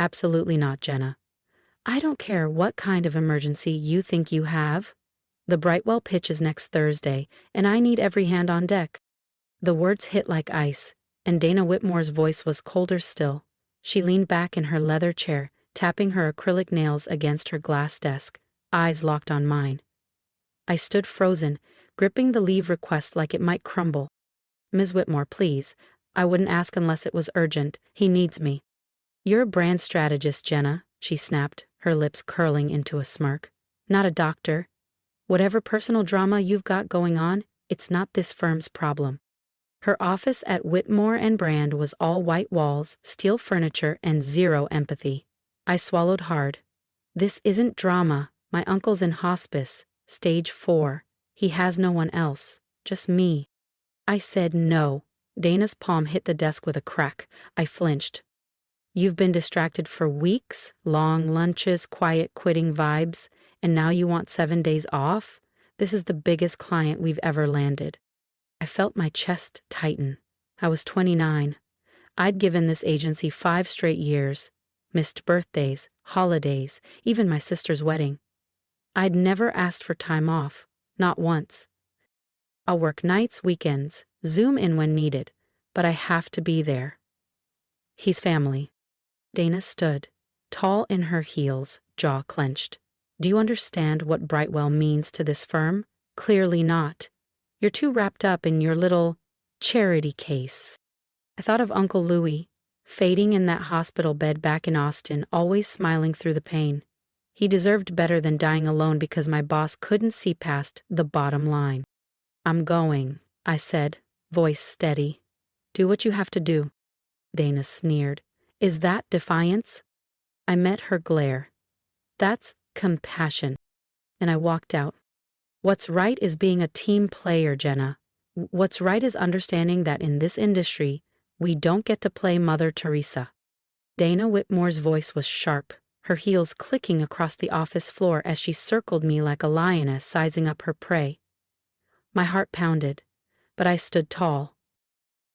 Absolutely not, Jenna. I don't care what kind of emergency you think you have. The Brightwell pitch is next Thursday, and I need every hand on deck. The words hit like ice, and Dana Whitmore's voice was colder still. She leaned back in her leather chair, tapping her acrylic nails against her glass desk, eyes locked on mine. I stood frozen, gripping the leave request like it might crumble. Ms. Whitmore, please. I wouldn't ask unless it was urgent. He needs me. You're a brand strategist, Jenna, she snapped, her lips curling into a smirk. Not a doctor. Whatever personal drama you've got going on, it's not this firm's problem. Her office at Whitmore and Brand was all white walls, steel furniture, and zero empathy. I swallowed hard. This isn't drama. My uncle's in hospice, stage 4. He has no one else, just me. I said no. Dana's palm hit the desk with a crack. I flinched. You've been distracted for weeks, long lunches, quiet quitting vibes, and now you want 7 days off? This is the biggest client we've ever landed. I felt my chest tighten. I was 29. I'd given this agency 5 straight years, missed birthdays, holidays, even my sister's wedding. I'd never asked for time off, not once. I'll work nights, weekends, Zoom in when needed, but I have to be there. He's family. Dana stood, tall in her heels, jaw clenched. Do you understand what Brightwell means to this firm? Clearly not. You're too wrapped up in your little charity case. I thought of Uncle Louis, fading in that hospital bed back in Austin, always smiling through the pain. He deserved better than dying alone because my boss couldn't see past the bottom line. I'm going, I said, voice steady. Do what you have to do. Dana sneered. Is that defiance? I met her glare. That's compassion. And I walked out. What's right is being a team player, Jenna. What's right is understanding that in this industry, we don't get to play Mother Teresa. Dana Whitmore's voice was sharp, her heels clicking across the office floor as she circled me like a lioness sizing up her prey. My heart pounded, but I stood tall.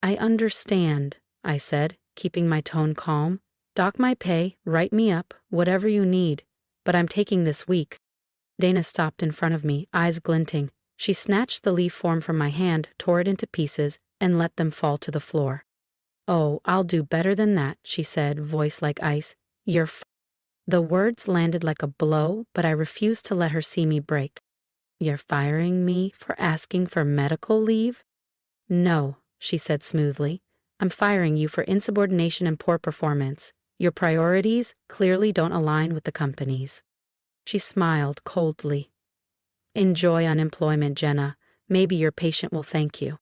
I understand, I said, keeping my tone calm. Dock my pay, write me up, whatever you need, but I'm taking this week. Dana stopped in front of me, eyes glinting. She snatched the leave form from my hand, tore it into pieces, and let them fall to the floor. Oh, I'll do better than that, she said, voice like ice. The words landed like a blow, but I refused to let her see me break. You're firing me for asking for medical leave? No, she said smoothly. I'm firing you for insubordination and poor performance. Your priorities clearly don't align with the company's. She smiled coldly. Enjoy unemployment, Jenna. Maybe your patient will thank you.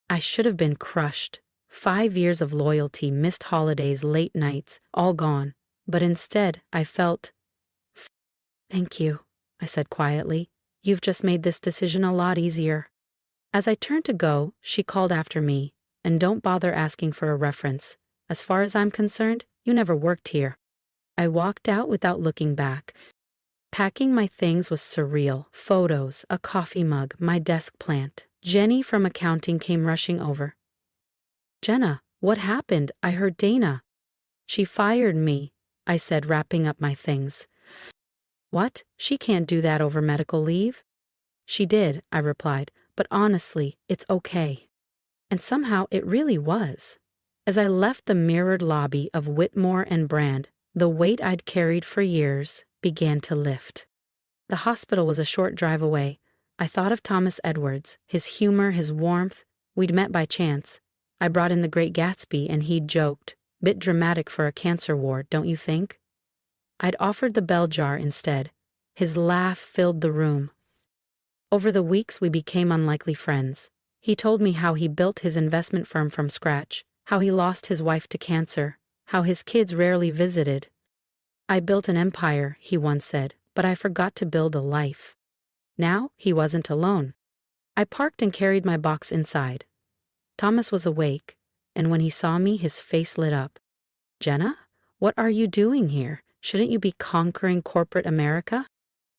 I should have been crushed. 5 years of loyalty, missed holidays, late nights, all gone. But instead, I felt... Thank you, I said quietly. You've just made this decision a lot easier. As I turned to go, she called after me, and don't bother asking for a reference. As far as I'm concerned, you never worked here. I walked out without looking back. Packing my things was surreal. Photos, a coffee mug, my desk plant. Jenny from accounting came rushing over. Jenna, what happened? I heard Dana. She fired me, I said, wrapping up my things. What? She can't do that over medical leave? She did, I replied, but honestly, it's okay. And somehow it really was. As I left the mirrored lobby of Whitmore and Brand, the weight I'd carried for years began to lift. The hospital was a short drive away. I thought of Thomas Edwards, his humor, his warmth. We'd met by chance. I brought in The Great Gatsby and he'd joked. Bit dramatic for a cancer ward, don't you think? I'd offered the bell jar instead. His laugh filled the room. Over the weeks we became unlikely friends. He told me how he built his investment firm from scratch, how he lost his wife to cancer, how his kids rarely visited. I built an empire, he once said, but I forgot to build a life. Now he wasn't alone. I parked and carried my box inside. Thomas was awake, and when he saw me, his face lit up. Jenna, what are you doing here? Shouldn't you be conquering corporate America?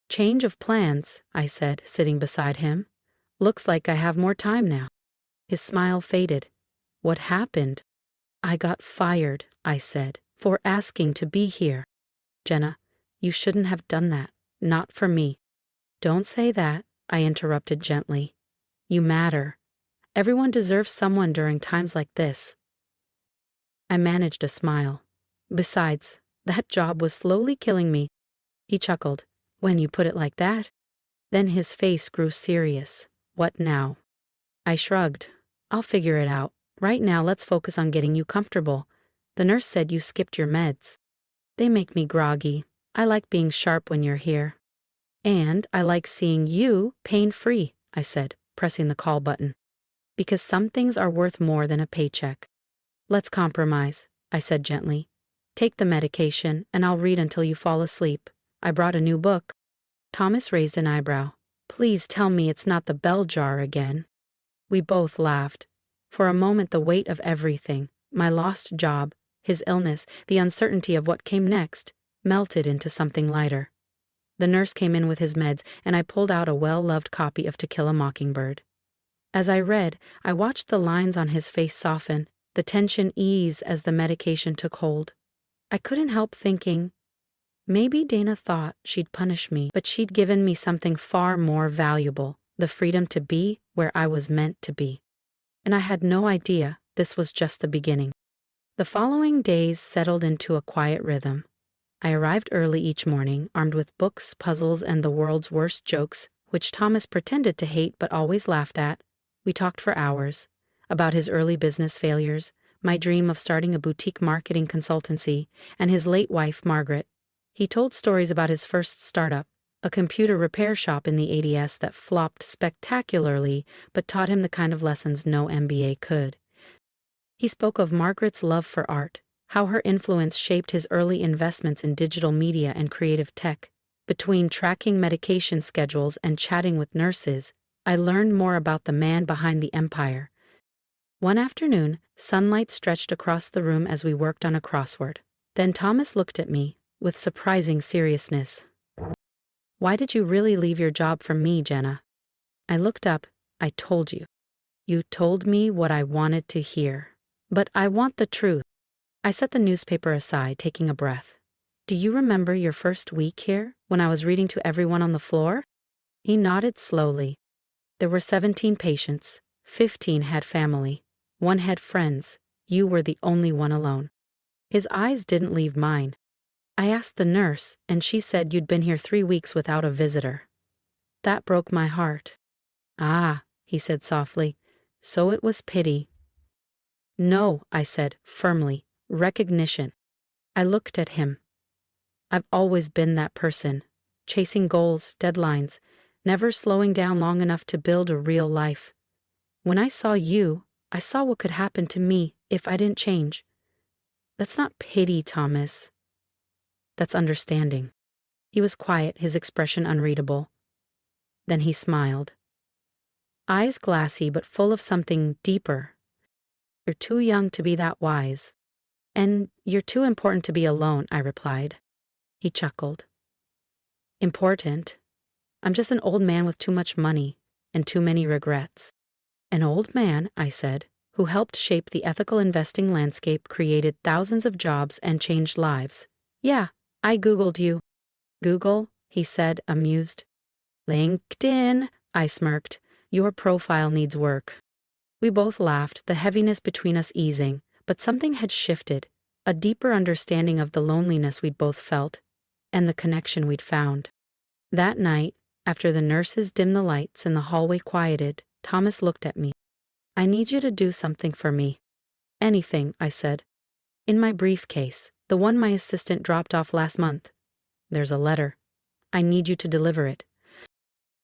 Change of plans, I said, sitting beside him. Looks like I have more time now. His smile faded. What happened? I got fired, I said, for asking to be here. Jenna, you shouldn't have done that. Not for me. Don't say that, I interrupted gently. You matter. Everyone deserves someone during times like this. I managed a smile. Besides, that job was slowly killing me. He chuckled. When you put it like that. Then his face grew serious. What now? I shrugged. I'll figure it out. Right now, let's focus on getting you comfortable. The nurse said you skipped your meds. They make me groggy. I like being sharp when you're here. And I like seeing you pain-free, I said, pressing the call button. Because some things are worth more than a paycheck. Let's compromise, I said gently. Take the medication, and I'll read until you fall asleep. I brought a new book. Thomas raised an eyebrow. Please tell me it's not the bell jar again. We both laughed. For a moment, the weight of everything, my lost job, his illness, the uncertainty of what came next, melted into something lighter. The nurse came in with his meds, and I pulled out a well-loved copy of To Kill a Mockingbird. As I read, I watched the lines on his face soften, the tension ease as the medication took hold. I couldn't help thinking, maybe Dana thought she'd punish me, but she'd given me something far more valuable, the freedom to be where I was meant to be. And I had no idea this was just the beginning. The following days settled into a quiet rhythm. I arrived early each morning, armed with books, puzzles, and the world's worst jokes, which Thomas pretended to hate but always laughed at. We talked for hours about his early business failures, my dream of starting a boutique marketing consultancy, and his late wife, Margaret. He told stories about his first startup, a computer repair shop in the 80s that flopped spectacularly but taught him the kind of lessons no MBA could. He spoke of Margaret's love for art, how her influence shaped his early investments in digital media and creative tech. Between tracking medication schedules and chatting with nurses, I learned more about the man behind the empire. One afternoon, sunlight stretched across the room as we worked on a crossword. Then Thomas looked at me with surprising seriousness. Why did you really leave your job for me, Jenna? I looked up. I told you. You told me what I wanted to hear. But I want the truth. I set the newspaper aside, taking a breath. Do you remember your first week here, when I was reading to everyone on the floor? He nodded slowly. There were 17 patients. 15 had family. 1 had friends. You were the only one alone. His eyes didn't leave mine. I asked the nurse, and she said you'd been here 3 weeks without a visitor. That broke my heart. Ah, he said softly. So it was pity. No, I said firmly. Recognition. I looked at him. I've always been that person, chasing goals, deadlines, never slowing down long enough to build a real life. When I saw you, I saw what could happen to me if I didn't change. That's not pity, Thomas. That's understanding. He was quiet, his expression unreadable. Then he smiled. Eyes glassy but full of something deeper. You're too young to be that wise. And you're too important to be alone, I replied. He chuckled. Important? I'm just an old man with too much money and too many regrets. An old man, I said, who helped shape the ethical investing landscape, created thousands of jobs, and changed lives. Yeah, I Googled you. Google, he said, amused. LinkedIn, I smirked. Your profile needs work. We both laughed, the heaviness between us easing, but something had shifted, a deeper understanding of the loneliness we'd both felt, and the connection we'd found. That night, after the nurses dimmed the lights and the hallway quieted, Thomas looked at me. I need you to do something for me. Anything, I said. In my briefcase, the one my assistant dropped off last month. There's a letter. I need you to deliver it.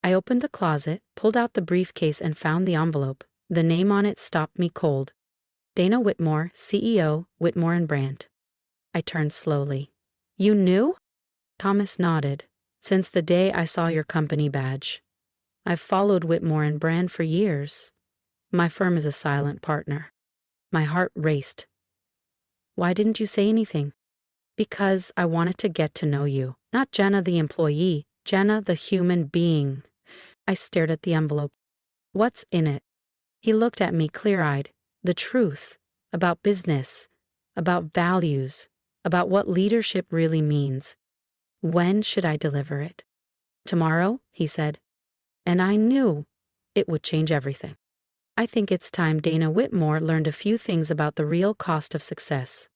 I opened the closet, pulled out the briefcase, and found the envelope. The name on it stopped me cold. Dana Whitmore, CEO, Whitmore & Brand. I turned slowly. You knew? Thomas nodded. Since the day I saw your company badge. I've followed Whitmore & Brand for years. My firm is a silent partner. My heart raced. Why didn't you say anything? Because I wanted to get to know you. Not Jenna the employee, Jenna the human being. I stared at the envelope. What's in it? He looked at me clear-eyed. The truth. About business. About values. about what leadership really means. When should I deliver it? Tomorrow, he said. And I knew it would change everything. I think it's time Dana Whitmore learned a few things about the real cost of success.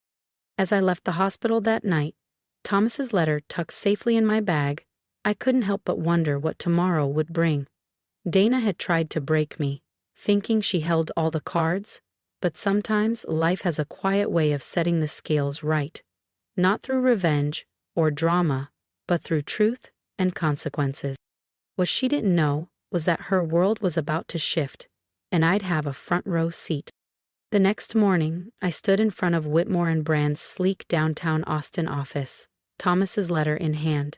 As I left the hospital that night, Thomas's letter tucked safely in my bag, I couldn't help but wonder what tomorrow would bring. Dana had tried to break me, thinking she held all the cards, but sometimes life has a quiet way of setting the scales right. Not through revenge or drama, but through truth and consequences. What she didn't know was that her world was about to shift, and I'd have a front row seat. The next morning, I stood in front of Whitmore and Brand's sleek downtown Austin office, Thomas's letter in hand.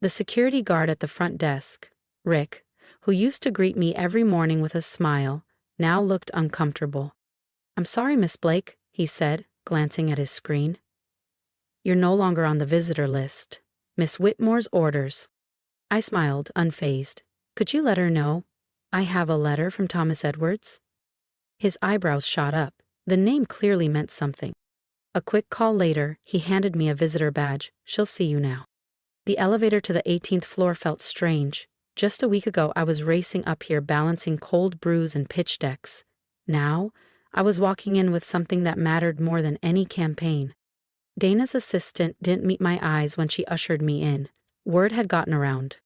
The security guard at the front desk, Rick, who used to greet me every morning with a smile, now looked uncomfortable. "I'm sorry, Miss Blake," he said, glancing at his screen. "You're no longer on the visitor list. Miss Whitmore's orders." I smiled, unfazed. "Could you let her know I have a letter from Thomas Edwards?" His eyebrows shot up. The name clearly meant something. A quick call later, he handed me a visitor badge. "She'll see you now." The elevator to the 18th floor felt strange. Just a week ago, I was racing up here balancing cold brews and pitch decks. Now, I was walking in with something that mattered more than any campaign. Dana's assistant didn't meet my eyes when she ushered me in. Word had gotten around.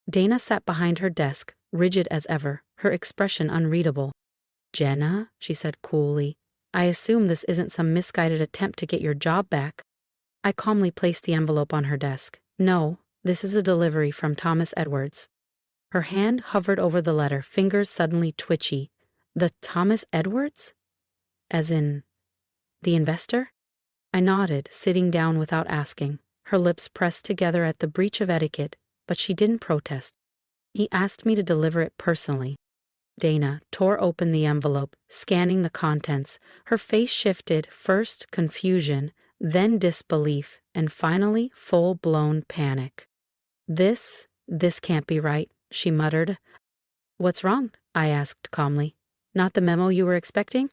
Dana sat behind her desk, rigid as ever, her expression unreadable. "Jenna," she said coolly, "I assume this isn't some misguided attempt to get your job back." I calmly placed the envelope on her desk. "No, this is a delivery from Thomas Edwards." Her hand hovered over the letter, fingers suddenly twitchy. "The Thomas Edwards? As in, the investor?" I nodded, sitting down without asking. Her lips pressed together at the breach of etiquette, but she didn't protest. "He asked me to deliver it personally." Dana tore open the envelope, scanning the contents. Her face shifted, first confusion, then disbelief, and finally full-blown panic. This can't be right," she muttered. "What's wrong?" I asked calmly. "Not the memo you were expecting?"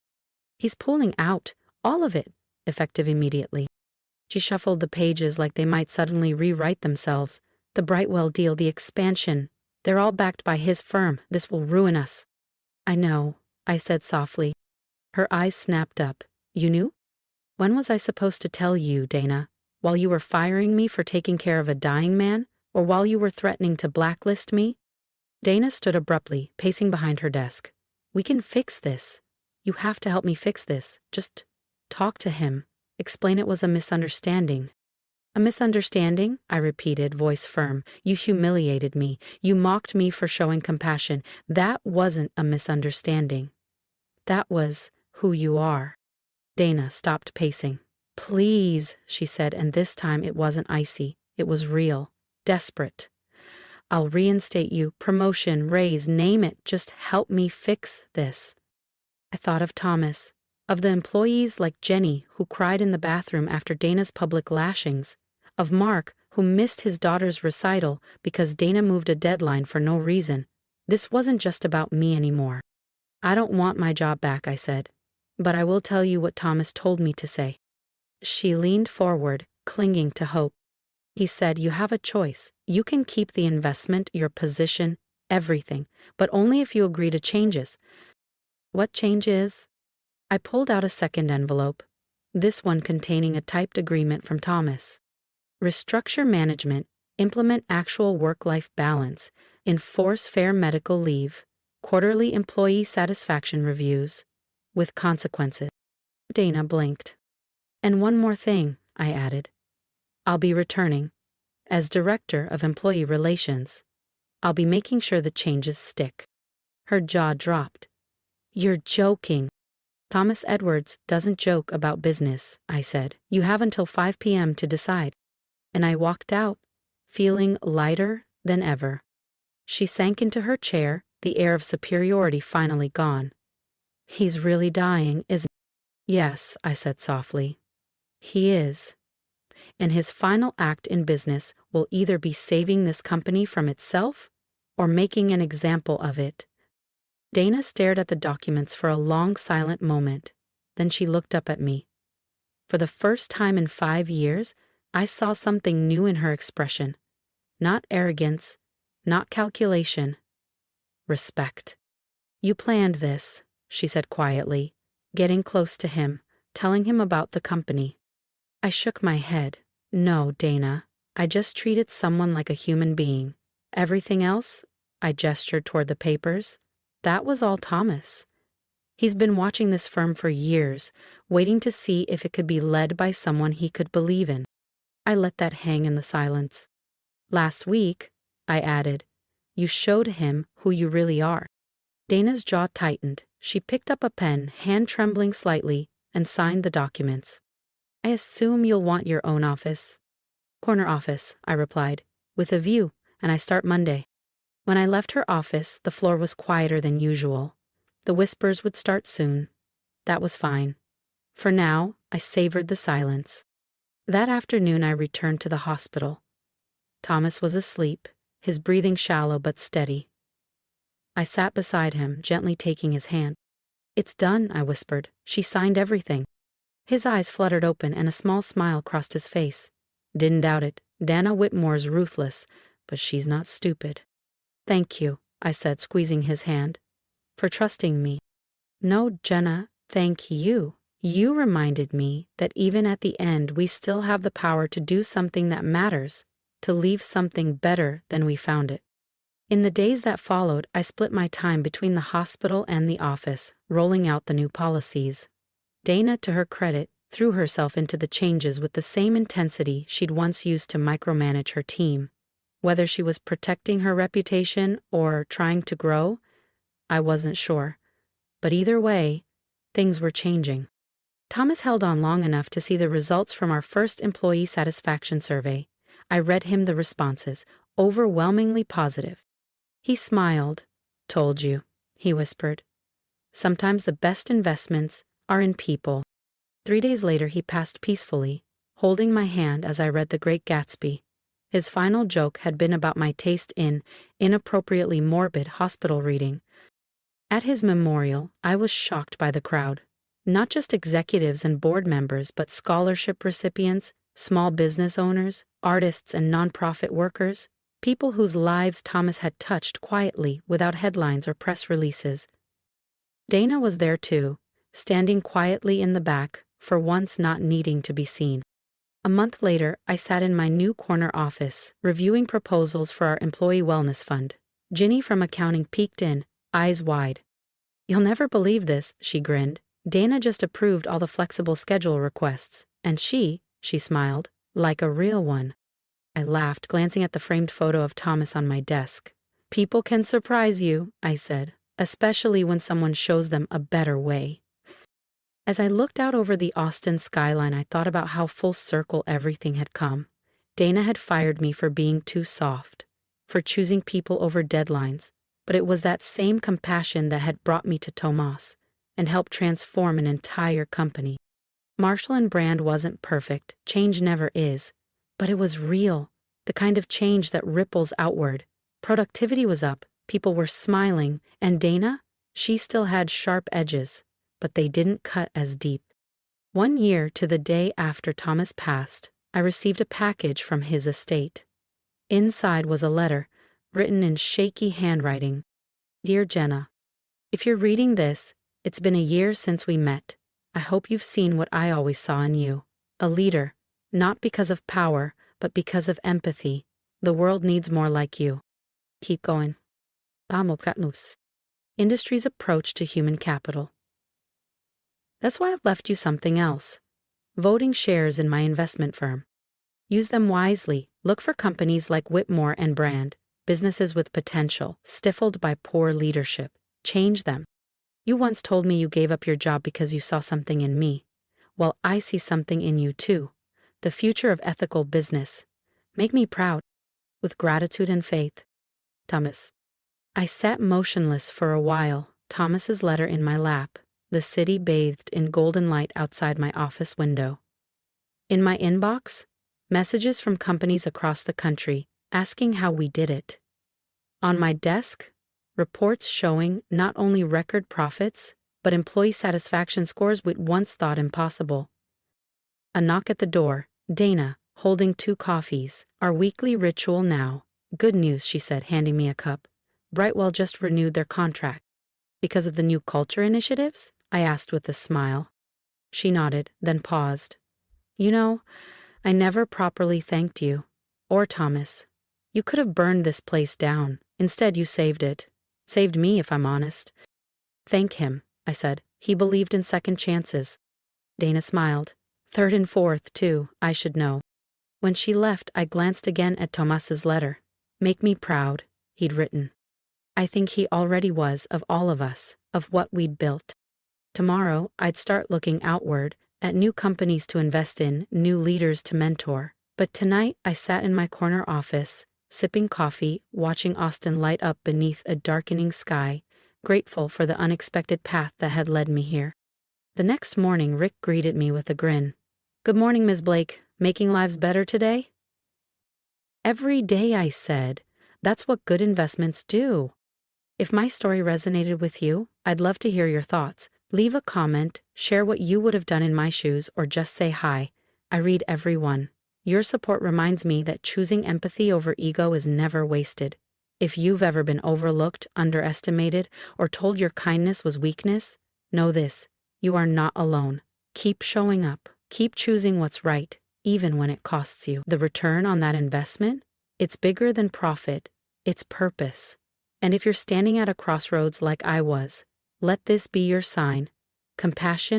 "He's pulling out, all of it, effective immediately." She shuffled the pages like they might suddenly rewrite themselves. "The Brightwell deal, the expansion, they're all backed by his firm. This will ruin us." "I know," I said softly. Her eyes snapped up. "You knew? When was I supposed to tell you, Dana? While you were firing me for taking care of a dying man? Or while you were threatening to blacklist me?" Dana stood abruptly, pacing behind her desk. "We can fix this. You have to help me fix this. Just talk to him. Explain it was a misunderstanding." "A misunderstanding?" I repeated, voice firm. "You humiliated me. You mocked me for showing compassion. That wasn't a misunderstanding. That was who you are." Dana stopped pacing. "Please," she said, and this time it wasn't icy. It was real, desperate. "I'll reinstate you, promotion, raise, name it. Just help me fix this." I thought of Thomas, of the employees like Jenny who cried in the bathroom after Dana's public lashings, of Mark who missed his daughter's recital because Dana moved a deadline for no reason. This wasn't just about me anymore. "I don't want my job back," I said, "but I will tell you what Thomas told me to say." She leaned forward, clinging to hope. "He said, you have a choice. You can keep the investment, your position, everything, but only if you agree to changes." "What changes?" I pulled out a second envelope, this one containing a typed agreement from Thomas. "Restructure management, implement actual work-life balance, enforce fair medical leave, quarterly employee satisfaction reviews, with consequences." Dana blinked. "And one more thing," I added. "I'll be returning. As Director of Employee Relations, I'll be making sure the changes stick." Her jaw dropped. "You're joking." "Thomas Edwards doesn't joke about business," I said. "You have until 5 p.m. to decide." And I walked out, feeling lighter than ever. She sank into her chair, the air of superiority finally gone. "He's really dying, isn't he?" "Yes," I said softly. "He is. And his final act in business will either be saving this company from itself or making an example of it." Dana stared at the documents for a long silent moment. Then she looked up at me. For the first time in 5 years, I saw something new in her expression. Not arrogance, not calculation. Respect. You planned this, she said quietly, getting close to him, telling him about the company. I shook my head. No, Dana, I just treated someone like a human being. Everything else, I gestured toward the papers, that was all Thomas. He's been watching this firm for years, waiting to see if it could be led by someone he could believe in. I let that hang in the silence. Last week, I added, you showed him who you really are. Dana's jaw tightened. She picked up a pen, hand trembling slightly, and signed the documents. I assume you'll want your own office. Corner office, I replied, with a view, and I start Monday. When I left her office, the floor was quieter than usual. The whispers would start soon. That was fine. For now, I savored the silence. That afternoon I returned to the hospital. Thomas was asleep, his breathing shallow but steady. I sat beside him, gently taking his hand. It's done, I whispered. She signed everything. His eyes fluttered open and a small smile crossed his face. Didn't doubt it. Dana Whitmore's ruthless, but she's not stupid. Thank you, I said, squeezing his hand. For trusting me. No, Jenna, thank you. You reminded me that even at the end we still have the power to do something that matters, to leave something better than we found it. In the days that followed, I split my time between the hospital and the office, rolling out the new policies. Dana, to her credit, threw herself into the changes with the same intensity she'd once used to micromanage her team. Whether she was protecting her reputation or trying to grow, I wasn't sure. But either way, things were changing. Thomas held on long enough to see the results from our first employee satisfaction survey. I read him the responses, overwhelmingly positive. He smiled. Told you, he whispered. Sometimes the best investments are in people. 3 days later he passed peacefully, holding my hand as I read The Great Gatsby. His final joke had been about my taste in inappropriately morbid hospital reading. At his memorial, I was shocked by the crowd. Not just executives and board members, but scholarship recipients, small business owners, artists and nonprofit workers, people whose lives Thomas had touched quietly without headlines or press releases. Dana was there too, standing quietly in the back, for once not needing to be seen. A month later, I sat in my new corner office, reviewing proposals for our employee wellness fund. Ginny from accounting peeked in, eyes wide. You'll never believe this, she grinned. Dana just approved all the flexible schedule requests, and she smiled, like a real one. I laughed, glancing at the framed photo of Thomas on my desk. People can surprise you, I said, especially when someone shows them a better way. As I looked out over the Austin skyline, I thought about how full circle everything had come. Dana had fired me for being too soft, for choosing people over deadlines, but it was that same compassion that had brought me to Tomas and helped transform an entire company. Marshall & Brand wasn't perfect, change never is, but it was real, the kind of change that ripples outward. Productivity was up, people were smiling, and Dana, she still had sharp edges, but they didn't cut as deep. 1 year to the day after Thomas passed, I received a package from his estate. Inside was a letter, written in shaky handwriting. Dear Jenna, if you're reading this, it's been a year since we met. I hope you've seen what I always saw in you. A leader, not because of power, but because of empathy. The world needs more like you. Keep going. Industry's approach to human capital. That's why I've left you something else. Voting shares in my investment firm. Use them wisely. Look for companies like Whitmore and Brand, businesses with potential, stifled by poor leadership. Change them. You once told me you gave up your job because you saw something in me. Well, I see something in you too. The future of ethical business. Make me proud. With gratitude and faith. Thomas. I sat motionless for a while, Thomas's letter in my lap, the city bathed in golden light outside my office window. In my inbox, messages from companies across the country asking how we did it. On my desk, reports showing not only record profits, but employee satisfaction scores we'd once thought impossible. A knock at the door. Dana, holding 2 coffees. Our weekly ritual now. Good news, she said, handing me a cup. Brightwell just renewed their contract. Because of the new culture initiatives? I asked with a smile. She nodded, then paused. You know, I never properly thanked you. Or Thomas. You could have burned this place down. Instead, you saved it. Saved me, if I'm honest. Thank him, I said. He believed in second chances. Dana smiled. Third and fourth, too, I should know. When she left, I glanced again at Thomas's letter. Make me proud, he'd written. I think he already was, of all of us, of what we'd built. Tomorrow, I'd start looking outward, at new companies to invest in, new leaders to mentor. But tonight, I sat in my corner office, sipping coffee, watching Austin light up beneath a darkening sky, grateful for the unexpected path that had led me here. The next morning, Rick greeted me with a grin. Good morning, Ms. Blake. Making lives better today? Every day, I said. That's what good investments do. If my story resonated with you, I'd love to hear your thoughts. Leave a comment, share what you would have done in my shoes, or just say hi. I read every one. Your support reminds me that choosing empathy over ego is never wasted. If you've ever been overlooked, underestimated, or told your kindness was weakness, know this: you are not alone. Keep showing up. Keep choosing what's right, even when it costs you. The return on that investment? It's bigger than profit. It's purpose. And if you're standing at a crossroads like I was, let this be your sign. Compassion